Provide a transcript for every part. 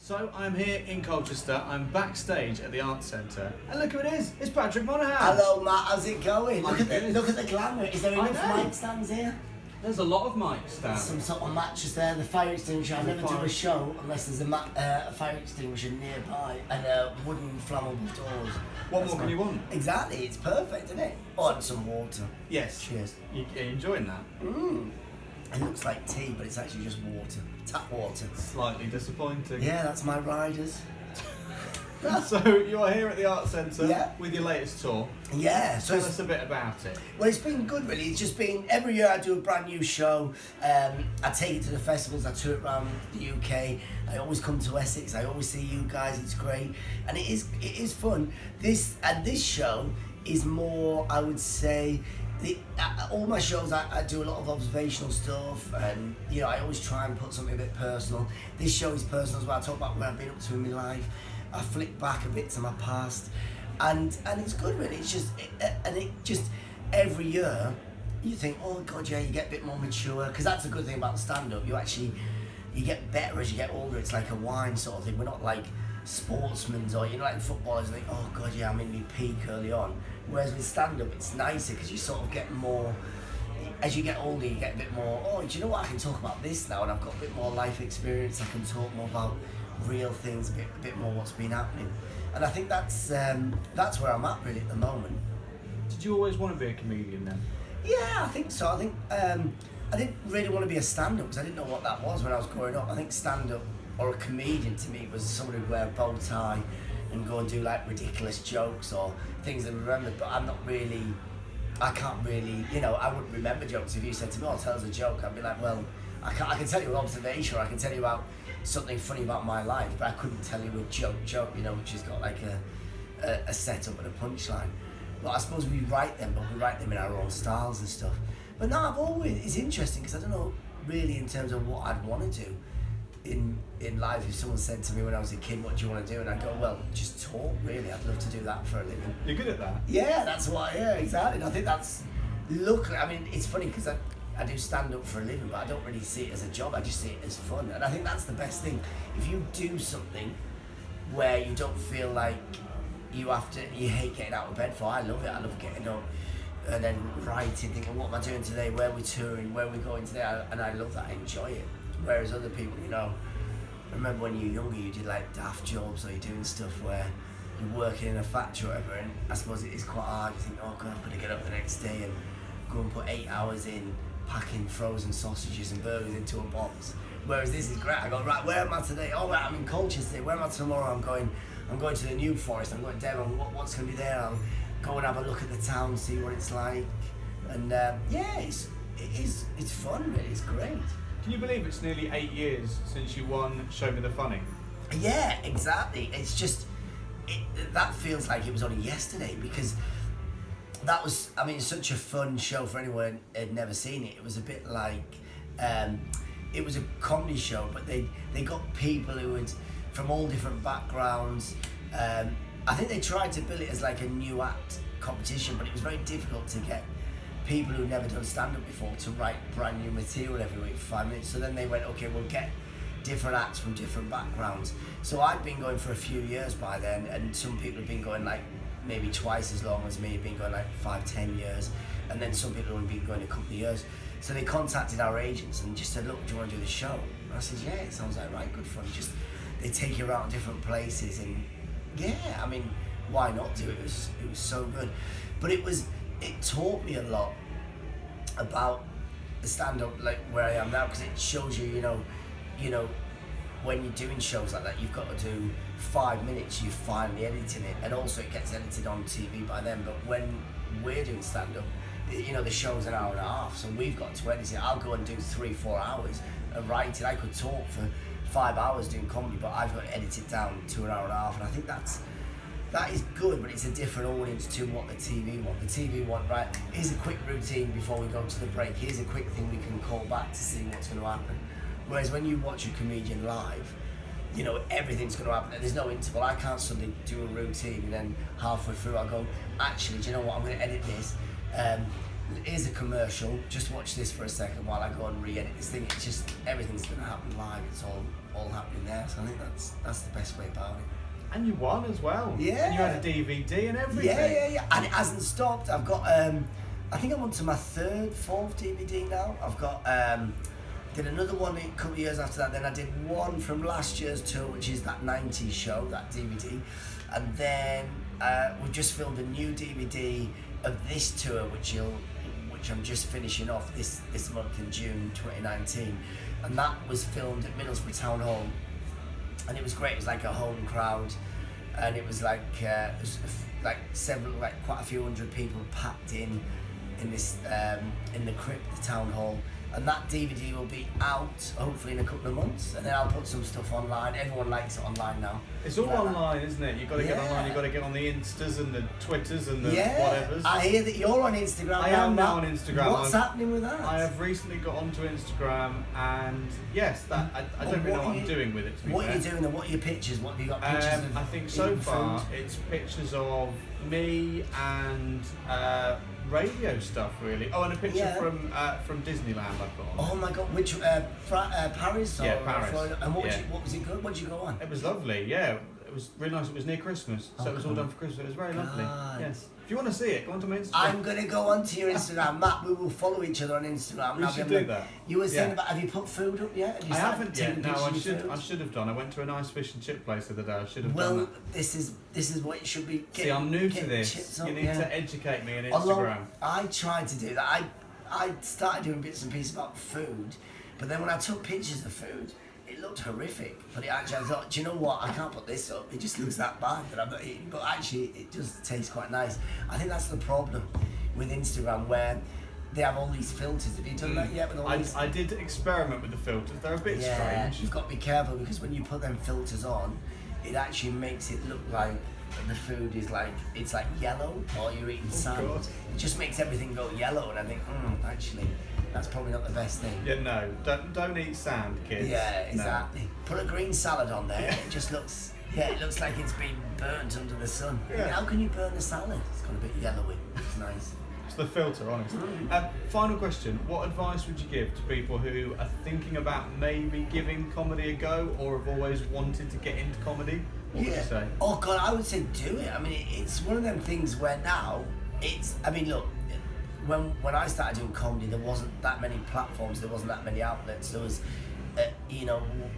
So I'm here in Colchester, I'm backstage at the Arts Centre, and look who it is, it's Patrick Monahan. Hello Matt, how's it going? Look at the glamour, is there enough know. mic stands here? There's a lot of mic stands. Some sort of matches there, the fire extinguisher, I never do a show unless there's a fire extinguisher nearby and wooden flammable doors. What more can you want? Exactly, it's perfect, isn't it? Oh, and some water. Yes. Cheers. You're enjoying that? It looks like tea, but it's actually just water. Tap water. Slightly disappointing. Yeah, that's my riders. So you're here at the Arts Centre with your latest tour. Yeah. So Tell us a bit about it. Well, it's been good really. It's just been, every year I do a brand new show. I take it to the festivals, I tour it around the UK. I always come to Essex, I always see you guys, it's great. And it is fun. This show is more, I would say, all my shows I do a lot of observational stuff, and I always try and put something a bit personal. This show is personal as well. I talk about where I've been up to in my life. I flick back a bit to my past, and it's good really. It's just every year you think, oh god, yeah, you get a bit more mature, because that's a good thing about stand-up. You get better as you get older. It's like a wine sort of thing. We're not like sportsmen or like footballers think, oh god, yeah, I'm in my peak early on. Whereas with stand-up, it's nicer because you sort of get more, as you get older, you get a bit more, oh, do you know what, I can talk about this now, and I've got a bit more life experience, I can talk more about real things, a bit more what's been happening. And I think that's where I'm at really at the moment. Did you always want to be a comedian then? Yeah, I think so. I think I didn't really want to be a stand-up because I didn't know what that was when I was growing up. I think stand-up or a comedian to me was someone who'd wear a bow tie and go and do like ridiculous jokes or things that I remembered, but I can't really, I wouldn't remember jokes. If you said to me, oh, tell us a joke, I'd be like, well, I can tell you an observation, or I can tell you about something funny about my life, but I couldn't tell you a joke, which has got like a setup and a punchline. But I suppose we write them, but we write them in our own styles and stuff. But no, it's interesting because I don't know really in terms of what I'd want to do in life. If someone said to me when I was a kid, what do you want to do? And I go, well, just talk really. I'd love to do that for a living. You're good at that? Yeah, exactly. And I think it's funny because I do stand up for a living, but I don't really see it as a job. I just see it as fun. And I think that's the best thing. If you do something where you don't feel like you hate getting out of bed for, I love it. I love getting up and then writing, thinking, what am I doing today? Where are we touring? Where are we going today? And I love that. I enjoy it. Whereas other people, I remember when you were younger, you did like daft jobs, or you're doing stuff where you're working in a factory or whatever, and I suppose it is quite hard. You think, oh god, I've got to get up the next day and go and put 8 hours in packing frozen sausages and burgers into a box. Whereas this is great. I go, right, where am I today? Oh right, I'm in Colchester. Where am I tomorrow? I'm going to the New Forest. I'm going to Devon. What's going to be there? I'll go and have a look at the town, see what it's like. And it's fun really. It's great. Can you believe it's nearly 8 years since you won Show Me the Funny? Yeah, exactly. It's just, that feels like it was only yesterday, because that was, such a fun show for anyone who had never seen it. It was a bit like, it was a comedy show, but they got people who had, from all different backgrounds. I think they tried to bill it as like a new act competition, but it was very difficult to get people who've never done stand-up before to write brand new material every week for 5 minutes. So then they went, okay, we'll get different acts from different backgrounds. So I'd been going for a few years by then, and some people have been going like maybe twice as long as me, have been going like 5-10 years, and then some people have been going a couple of years. So they contacted our agents and just said, look, do you want to do the show? And I said, yeah, it sounds like right, good fun. Just they take you around different places, and yeah, why not do it? It was so good. But it taught me a lot about the stand-up, like where I am now, because it shows you, when you're doing shows like that, you've got to do 5 minutes, you're finally editing it, and also it gets edited on TV by then. But when we're doing stand-up, the show's an hour and a half, so we've got to edit it. I'll go and do 3-4 hours and write it. I could talk for 5 hours doing comedy, but I've got to edit it down to an hour and a half, and I think that is good, but it's a different audience to what the TV want. The TV want, right, here's a quick routine before we go to the break, here's a quick thing we can call back to see what's going to happen. Whereas when you watch a comedian live, everything's going to happen. There's no interval. I can't suddenly do a routine and then halfway through I'll go, actually, do you know what, I'm going to edit this. here's a commercial. Just watch this for a second while I go and re-edit this thing. It's just everything's going to happen live. It's all happening there. So I think that's the best way about it. And you won as well. Yeah. And you had a DVD and everything. Yeah. And it hasn't stopped. I've got, I think I'm on to my fourth DVD now. I've got, did another one a couple of years after that. Then I did one from last year's tour, which is that 90s show, that DVD. And then we've just filmed a new DVD of this tour, which I'm just finishing off this month in June 2019. And that was filmed at Middlesbrough Town Hall. And it was great. It was like a home crowd, and it was like quite a few hundred people packed in this in the crypt, the town hall. And that DVD will be out hopefully in a couple of months, and then I'll put some stuff online. Everyone likes it online now. It's all online, isn't it? You've got to get online. You've got to get on the Instas and the Twitters and the whatevers. I hear that you're on Instagram. I am now on Instagram. What's happening with that? I have recently got onto Instagram, and yes, that I don't really know what I'm doing with it. To be what fair. are you doing? And what are your pictures? What have you got pictures of? I think so far it's pictures of me and radio stuff, really. Oh, and a picture from Disneyland I've got on. Oh my God, which Paris? Or Paris. Florida? And what was it good? What did you go on? It was lovely, yeah. It was really nice. It was near Christmas, so it was all done for Christmas. It was very lovely. Yes. If you want to see it, go onto my Instagram. I'm going to go onto your Instagram. Matt, we will follow each other on Instagram. We should do that. You were saying about, have you put food up yet? I haven't yet. No, I should have done. I went to a nice fish and chip place the other day. I should have done that. Well, this is what it should be. See, I'm new to this. You need to educate me on Instagram. Although I tried to do that. I started doing bits and pieces about food, but then when I took pictures of food, it looked horrific. But I thought, do you know what? I can't put this up. It just looks that bad that I'm not eating. But actually, it just tastes quite nice. I think that's the problem with Instagram, where they have all these filters. Have you done that yet? With all these? I did experiment with the filters. They're a bit strange. You've got to be careful, because when you put them filters on, it actually makes it look like the food is it's like yellow, or you're eating sand. God. It just makes everything go yellow, and I think, actually, that's probably not the best thing. Yeah, no, don't eat sand, kids. Yeah, exactly. No. Put a green salad on there. It just looks, it looks like it's been burnt under the sun. Yeah. How can you burn the salad? It's got a bit yellowy. It's nice. It's the filter, honestly. Final question: what advice would you give to people who are thinking about maybe giving comedy a go, or have always wanted to get into comedy? What would you say? Oh God, I would say do it. I mean, it's one of them things where now look. When I started doing comedy, there wasn't that many platforms, there wasn't that many outlets. There was,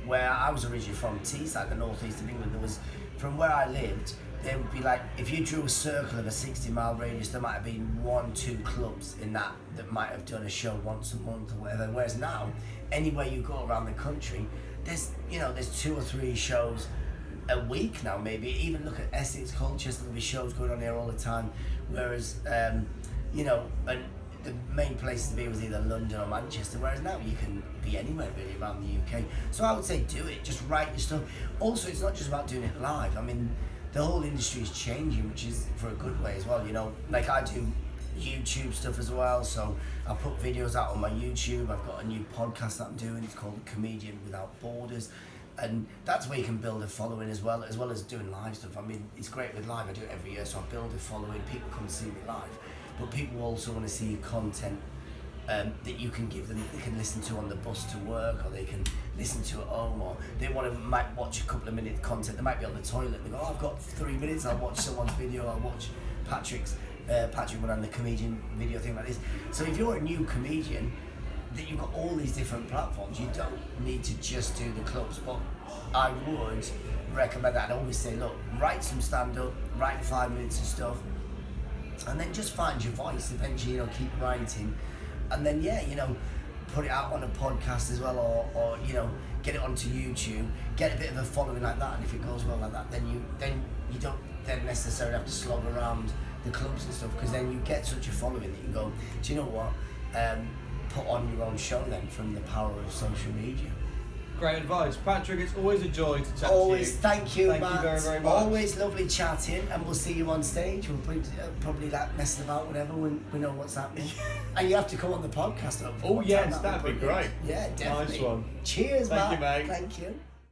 where I was originally from, Teesside, the northeast of England, there was, from where I lived, there would be like, if you drew a circle of a 60-mile radius, there might have been 1-2 clubs in that might have done a show once a month or whatever. Whereas now, anywhere you go around the country, there's 2 or 3 shows a week now, maybe. Even look at Essex, Colchester, there'll be shows going on here all the time. Whereas, and the main place to be was either London or Manchester, whereas now you can be anywhere really around the UK. So I would say do it, just write your stuff. Also, it's not just about doing it live. I mean, the whole industry is changing, which is for a good way as well, Like I do YouTube stuff as well, so I put videos out on my YouTube. I've got a new podcast that I'm doing, it's called Comedian Without Borders. And that's where you can build a following as well as doing live stuff. I mean, it's great with live, I do it every year, so I build a following, people come see me live. But people also want to see content that you can give them, they can listen to on the bus to work, or they can listen to at home, or they might watch a couple of minutes content. They might be on the toilet and they go, I've got 3 minutes, I'll watch someone's video, I'll watch Patrick Monahan, the comedian video thing like this. So if you're a new comedian, that you've got all these different platforms, you don't need to just do the clubs. But I would recommend that. I'd always say, look, write some stand-up, write 5 minutes of stuff, and then just find your voice. Eventually, keep writing, and then put it out on a podcast as well, or get it onto YouTube, get a bit of a following like that. And if it goes well like that, then you don't then necessarily have to slog around the clubs and stuff, because then you get such a following that you can go, do you know what? Put on your own show then, from the power of social media. Great advice, Patrick. It's always a joy to chat to you. Always, thank you, Matt. Thank you very, very much. Always lovely chatting, and we'll see you on stage. We'll probably like messing about, whatever, when we know what's happening. And you have to come on the podcast. Oh yes, that'd be great. Yeah, definitely. Nice one. Cheers, Matt. Thank you, mate. Thank you.